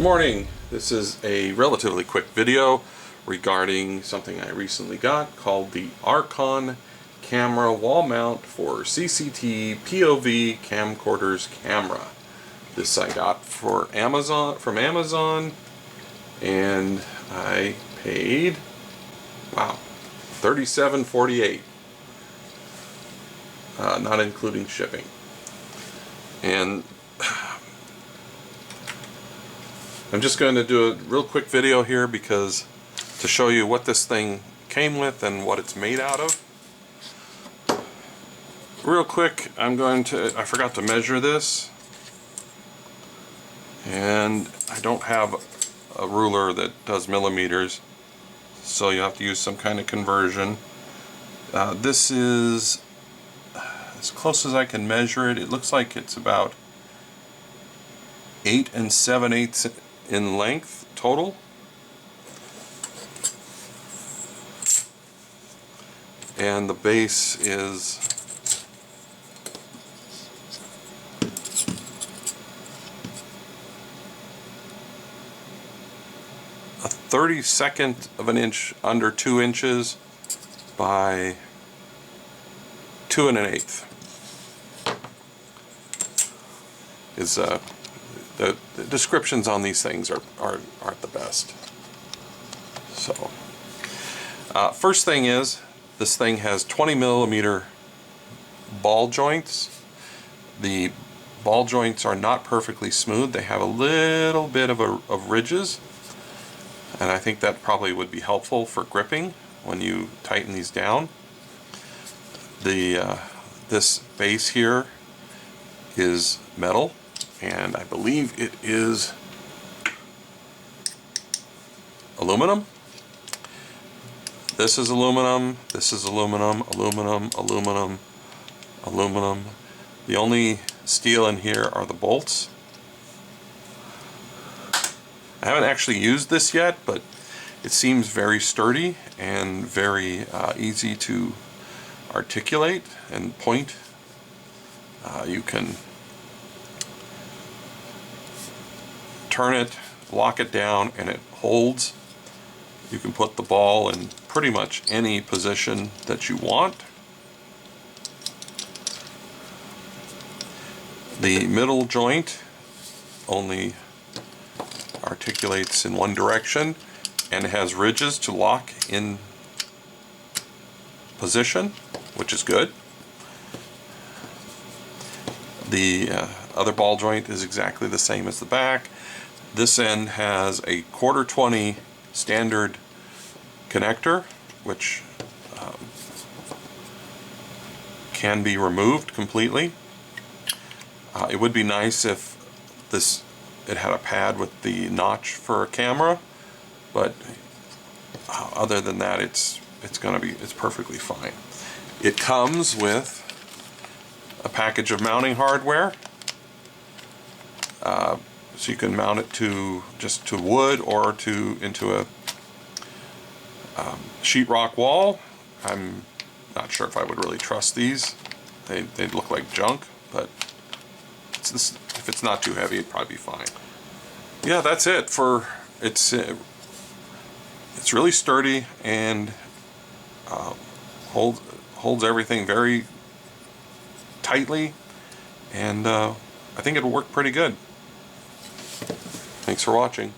morning. This is a relatively quick video regarding something I recently got called the Arkon Camera wall mount for CCTV POV camcorders camera. This I got from Amazon, and I paid, wow, $37.48, not including shipping. And I'm just going to do a real quick video here because to show you what this thing came with and what it's made out of. Real quick, I forgot to measure this, and I don't have a ruler that does millimeters, so you have to use some kind of conversion. This is as close as I can measure it. It looks like it's about 8 7/8 in length total. And the base is a 32nd of an inch, under 2 inches by 2 1/8 is the descriptions on these things aren't the best. So first thing is, this thing has 20mm ball joints. The ball joints are not perfectly smooth. They have a little bit of ridges, and I think that probably would be helpful for gripping when you tighten these down. This base here is metal, and I believe it is aluminum. This is aluminum, this is aluminum, aluminum, aluminum, aluminum. The only steel in here are the bolts. I haven't actually used this yet, but it seems very sturdy and very easy to articulate and point. You can turn it, lock it down, and it holds. You can put the ball in pretty much any position that you want. The middle joint only articulates in one direction and has ridges to lock in position, which is good. The other ball joint is exactly the same as the back. This end has a 1/4-20 standard connector, which can be removed completely. It would be nice if it had a pad with the notch for a camera, but other than that, it's perfectly fine. It comes with a package of mounting hardware, so you can mount it just to wood or into a sheetrock wall. I'm not sure if I would really trust these. They look like junk, but if it's not too heavy, it'd probably be fine. Yeah, that's it. It's really sturdy and holds everything very tightly, and I think it'll work pretty good. Thanks for watching.